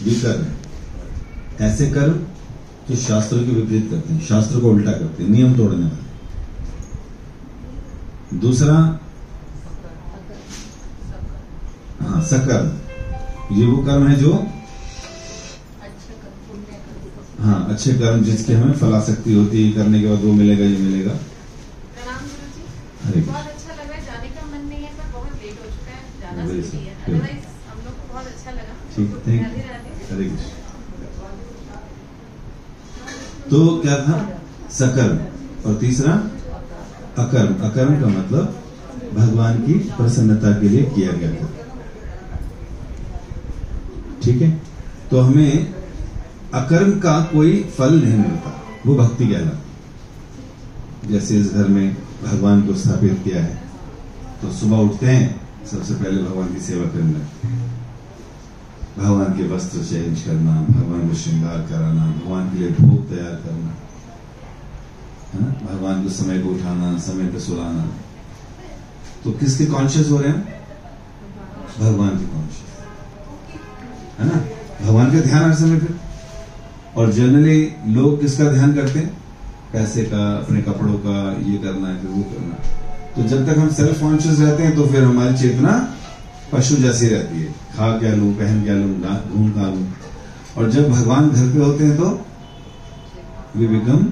विकर्म, ऐसे कर्म जो शास्त्रों के विपरीत करते हैं, शास्त्र को उल्टा करते हैं, नियम तोड़ने वाले। दूसरा सकर्म, ये वो कर्म है जो अच्छे कर्म जिसकी हमें फलाशक्ति होती है, करने के बाद वो मिलेगा, ये मिलेगा। बहुत अच्छा लगा, जाने का मन नहीं है पर बहुत लेट हो चुका है, जाना जरूरी है, अदरवाइज हम लोग को बहुत अच्छा लगा। ठीक, थैंक यू, हरे कृष्ण। तो क्या था? सकर्म। और तीसरा अकर्म। अकर्म का मतलब भगवान की प्रसन्नता के लिए किया गया था। ठीक है, तो हमें अकर्म का कोई फल नहीं मिलता, वो भक्ति कहलाती। जैसे इस घर में भगवान को स्थापित किया है, तो सुबह उठते हैं, सबसे पहले भगवान की सेवा करना, भगवान के वस्त्र चेंज करना, भगवान को श्रृंगार कराना, भगवान के लिए भोग तैयार करना, है ना, भगवान को समय को उठाना, समय पे सुलाना। तो किसके कॉन्शियस हो रहे हैं? भगवान के कॉन्शियस, है ना, भगवान का ध्यान हर समय पे। और जनरली लोग किसका ध्यान करते हैं? पैसे का, अपने कपड़ों का, ये करना है, फिर वो करना। तो जब तक हम सेल्फ कॉन्शियस रहते हैं तो फिर हमारी चेतना पशु जैसी रहती है, खा क्या लूं, पहन क्या लूं, घूम कहां लूं। और जब भगवान घर पे होते हैं तो we become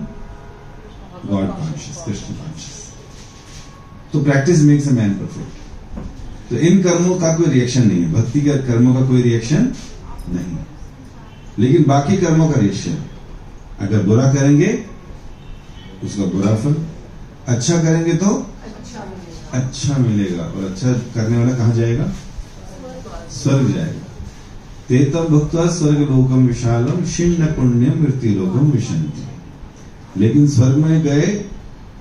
God conscious, Krishna conscious. तो practice makes a man perfect. तो इन कर्मों का कोई रिएक्शन नहीं है, भक्ति के कर्मों का कोई रिएक्शन नहीं, लेकिन बाकी कर्मों का रिएक्शन। अगर बुरा करेंगे उसका बुरा फल, अच्छा करेंगे तो अच्छा मिलेगा। और अच्छा करने वाला कहां जाएगा? स्वर्ग जाएगा। तेतम भक्त्वा स्वर्ग लोकम विशालम क्षीण पुण्यम मृत्यु लोकम विशंति। लेकिन स्वर्ग में गए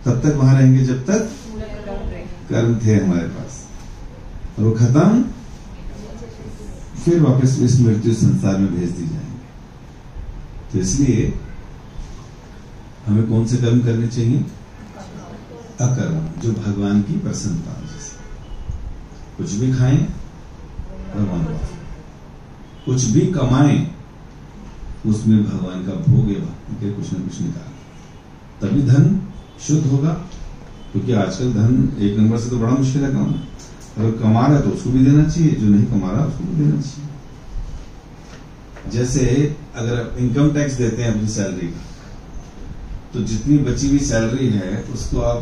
तब तक वहां रहेंगे जब तक कर्म थे हमारे पास, और वो खत्म, फिर वापस इस मृत्यु संसार में भेज दी जाएंगे। तो इसलिए हमें कौन से कर्म करने चाहिए? अकर्म, जो भगवान की प्रसन्नता। जैसे कुछ भी खाएं भगवान को, कुछ भी कमाएं उसमें भगवान का भोग है, भक्ति के कुछ न कुछ निकाल, तभी धन शुद्ध होगा। क्योंकि आजकल धन एक नंबर से तो बड़ा मुश्किल है कमाना। अगर कमा रहा है तो उसको भी देना चाहिए, जो नहीं कमा रहा उसको भी देना चाहिए। जैसे अगर आप इनकम टैक्स देते हैं अपनी सैलरी का, तो जितनी बची हुई सैलरी है उसको आप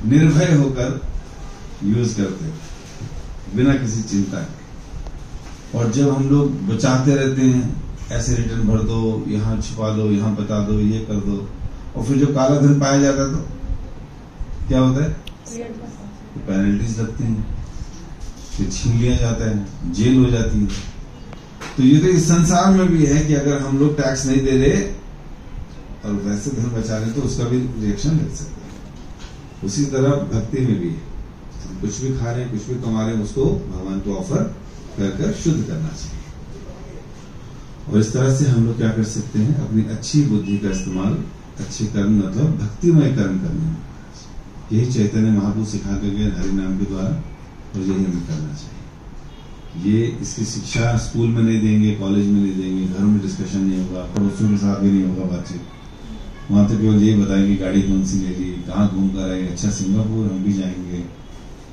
निर्भय होकर यूज करते हो, बिना किसी चिंता के। और जब हम लोग बचाते रहते हैं, ऐसे रिटर्न भर दो, यहाँ छिपा दो, यहाँ बता दो, ये कर दो, और फिर जो काला धन पाया जाता है तो क्या होता है? पेनल्टीज लगती हैं, फिर छीन लिया जाता है, जेल हो जाती है। तो ये तो इस संसार में भी है कि अगर हम लोग टैक्स नहीं दे रहे और वैसे धन बचा रहे तो उसका भी रिएक्शन लग सकता है। उसी तरह भक्ति में भी है, हम कुछ भी खा रहे हैं, कुछ भी कमा रहे हैं, उसको भगवान को ऑफर कर शुद्ध करना चाहिए। और इस तरह से हम लोग क्या कर सकते हैं? अपनी अच्छी बुद्धि का इस्तेमाल, अच्छे कर्म मतलब भक्तिमय कर्म करने में। यही चैतन्य महाप्रभु सिखा के गए हरि नाम के द्वारा, और यही हमें करना चाहिए। ये इसकी शिक्षा स्कूल में नहीं देंगे, कॉलेज में नहीं देंगे, घर में डिस्कशन नहीं होगा, पड़ोसियों के साथ भी नहीं होगा बातचीत। वहां तो केवल ये बताएंगे गाड़ी कौन सी ले ली, कहाँ घूम कर आए, अच्छा सिंगापुर हम भी जाएंगे,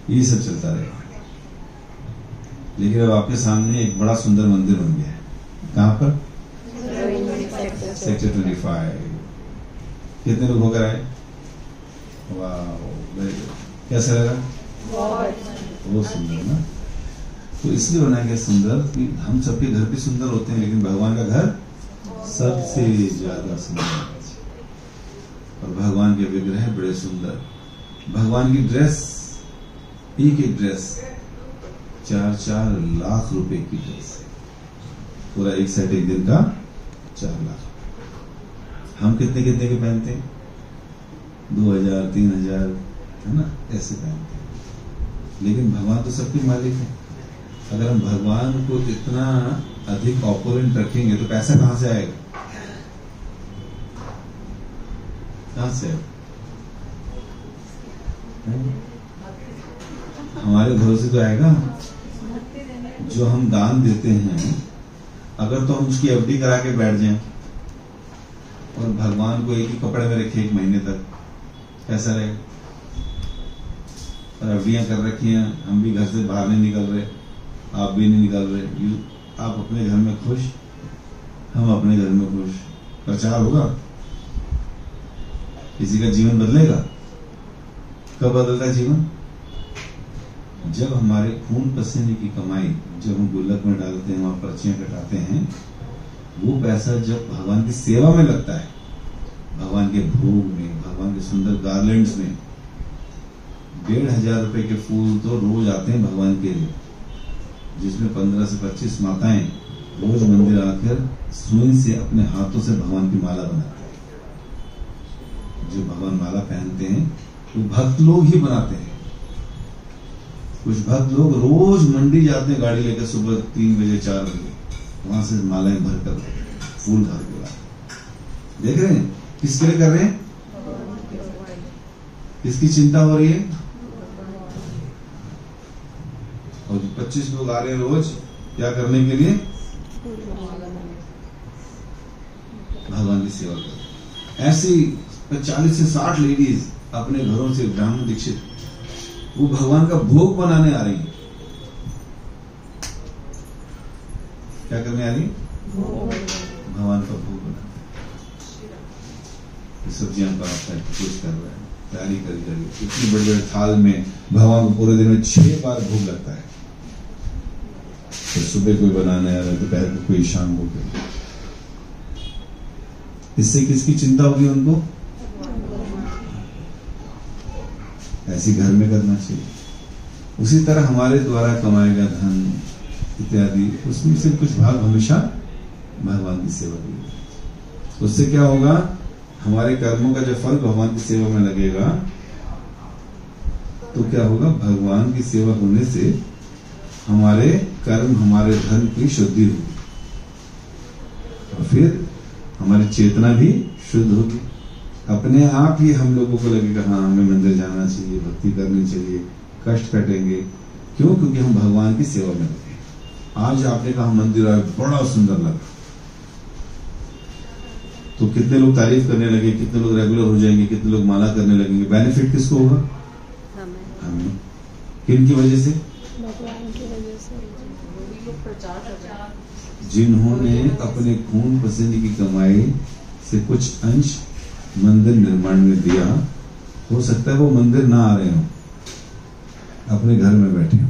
ये सब चलता रहेगा। लेकिन अब आपके सामने एक बड़ा सुंदर मंदिर बन गया है। कहाँ पर? सेक्टर 25। कितने लोग होकर आए? वाह, कैसा लगा? बहुत सुंदर ना। तो इसलिए बनाया गया सुंदर कि हम सबके घर भी सुंदर होते हैं, लेकिन भगवान का घर सबसे ज्यादा सुंदर है। और भगवान के विग्रह बड़े सुंदर, भगवान की ड्रेस, एक एक ड्रेस 4-4 लाख रुपए की ड्रेस, पूरा एक सेट एक दिन का 4 लाख। हम कितने कितने के पहनते हैं? 2000, 3000, है ना, ऐसे पहनते हैं। लेकिन भगवान तो सबके मालिक है। अगर हम भगवान को इतना अधिक ऑपोलेंट रखेंगे तो पैसा कहां से आएगा? कहां से आएगा? हमारे भरोसे तो आएगा। जो हम दान देते हैं अगर तो हम उसकी एफडी करा के बैठ जाएं और भगवान को एक ही कपड़े में रखे 1 महीने तक, कैसा रहेगा? और एफडियां कर रखी हैं, हम भी घर से बाहर नहीं निकल रहे, आप भी नहीं निकल रहे, आप अपने घर में खुश, हम अपने घर में खुश, प्रचार होगा? किसी का जीवन बदलेगा? कब बदलता है जीवन? जब हमारे खून पसीने की कमाई जब हम गुल्लक में डालते हैं, वहां पर्चियां कटाते हैं, वो पैसा जब भगवान की सेवा में लगता है, भगवान के भोग में, भगवान के सुंदर गार्लेंड्स में, 1,500 रुपए के फूल तो रोज आते हैं भगवान के लिए, जिसमें 15 से 25 माताएं रोज मंदिर आकर सुई से अपने हाथों से भगवान की माला बनाते हैं। जो भगवान माला पहनते हैं वो भक्त लोग ही बनाते हैं। कुछ भक्त लोग रोज मंडी जाते हैं गाड़ी लेकर, सुबह 3 बजे 4 बजे, वहां से मालाएं भर कर फूल भर के लाते। देख रहे हैं किसके लिए कर रहे हैं? किसकी चिंता हो रही है? और 25 लोग आ रहे हैं रोज क्या करने के लिए? भगवान की सेवा कर। ऐसी 40 से 60 लेडीज अपने घरों से, ब्राह्मण दीक्षित, वो भगवान का भोग बनाने आ रही है। क्या करने आ रही है? भगवान का भोग बनाने। सब्जियां काटता है, कुछ कर रहा है, तैयारी करी, इतनी बड़े बड़े थाल में भगवान को पूरे दिन में 6 बार भोग लगता है। तो सुबह कोई बनाने आ रहा है, दोपहर को कोई, शाम को कोई। इससे किसकी चिंता होगी उनको? ऐसी घर में करना चाहिए। उसी तरह हमारे द्वारा कमाए गए धन इत्यादि, उसमें से कुछ भाग हमेशा भगवान की सेवा की। उससे क्या होगा? हमारे कर्मों का जब फल भगवान की सेवा में लगेगा तो क्या होगा? भगवान की सेवा होने से हमारे कर्म, हमारे धन की शुद्धि होगी और फिर हमारी चेतना भी शुद्ध होगी। अपने आप ही हम लोगों को लगेगा हाँ हमें मंदिर जाना चाहिए, भक्ति करनी चाहिए, कष्ट कटेंगे। क्यों? क्योंकि हम भगवान की सेवा में लगे। आज आपने कहा मंदिर आए, बड़ा सुंदर लगा, तो कितने लोग तारीफ करने लगे, कितने लोग रेगुलर हो जाएंगे, कितने लोग माला करने लगेंगे। बेनिफिट किसको होगा? हमें। किन की वजह से? भगवान की वजह से। जिन्होंने अपने खून पसीने की कमाई से कुछ अंश मंदिर निर्माण में दिया, हो सकता है वो मंदिर ना आ रहे हो, अपने घर में बैठे हो,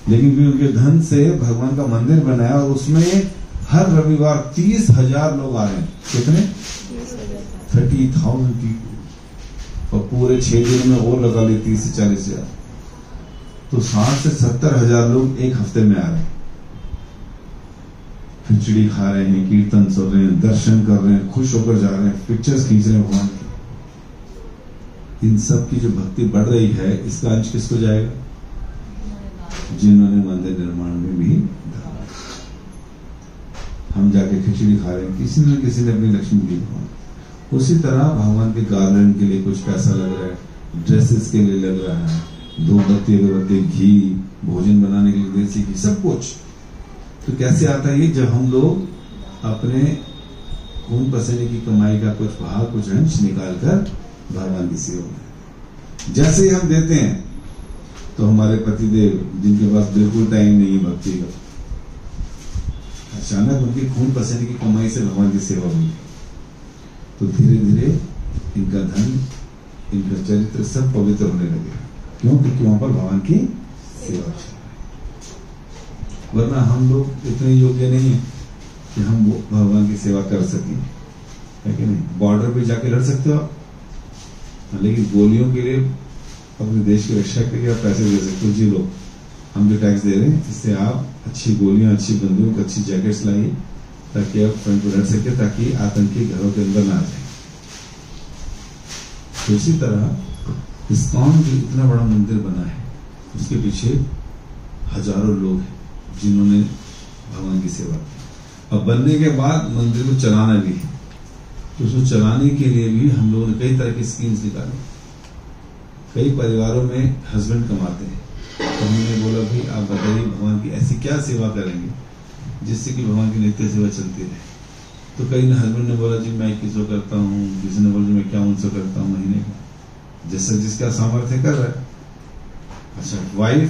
लेकिन भी उनके धन से भगवान का मंदिर बनाया और उसमें हर रविवार 30,000 लोग आ रहे हैं। कितने? 30,000 पीपल। और पूरे 6 दिन में और लगा ली 30 से 40,000, तो 60 से 70,000 लोग एक हफ्ते में आ रहे हैं। खिचड़ी खा रहे हैं, कीर्तन सुन रहे हैं, दर्शन कर रहे हैं, खुश होकर जा रहे हैं, पिक्चर्स खींच रहे हैं भगवान की। इन सब की जो भक्ति बढ़ रही है, इसका अंश किसको जाएगा? जिन्होंने मंदिर निर्माण में भी डाला। हम जाके खिचड़ी खा रहे हैं, किसी न किसी ने अपनी लक्ष्मी दी भगवान। उसी तरह भगवान के गार्डन के लिए कुछ पैसा लग रहा है, ड्रेसेस के लिए लग रहा है, धूपबत्ती अगरबत्ती, घी, भोजन बनाने के लिए देसी घी, सब कुछ। तो कैसे आता है ये? जब हम लोग अपने खून पसीने की कमाई का कुछ भाग, कुछ अंश निकाल कर भगवान की सेवा में, जैसे ही हम देते हैं तो हमारे पतिदेव, जिनके पास बिल्कुल टाइम नहीं है भक्ति का, अचानक उनकी खून पसीने की कमाई से भगवान की सेवा हुई, तो धीरे धीरे इनका धन, इनका चरित्र सब पवित्र होने लगे। क्यों? क्योंकि वहां पर भगवान की सेवा है। वरना हम लोग इतने योग्य नहीं है कि हम वो भगवान की सेवा कर सकें, है कि नहीं? बॉर्डर पे जाके लड़ सकते हो आप, लेकिन गोलियों के लिए, अपने देश की रक्षा के लिए आप पैसे दे सकते हो। जी लो, हम जो टैक्स दे रहे हैं, इससे आप अच्छी गोलियां, अच्छी बंदूक, अच्छी जैकेट्स लाइए, ताकि आप फ्रंट पर लड़ सके, ताकि आतंकी घरों के अंदर ना आ जाए। तो इसी तरह इस्कॉन जो इतना बड़ा मंदिर बना है, उसके पीछे हजारों लोग हैं जिन्होंने भगवान की सेवा की। अब बनने के बाद मंदिर को चलाना भी है, तो उसको चलाने के लिए भी हम लोगों ने कई तरह की स्कीम्स निकाली। कई परिवारों में हस्बैंड कमाते हैं, तो हमने बोला भाई आप बताइए भगवान की ऐसी क्या सेवा करेंगे जिससे कि भगवान की नित्य सेवा चलती रहे। तो कई ने हस्बैंड ने बोला जी मैं 2100 करता हूँ, किसी ने बोला जी मैं 5100 करता हूँ महीने का, जैसा जिसका सामर्थ्य कर रहा है। अच्छा, वाइफ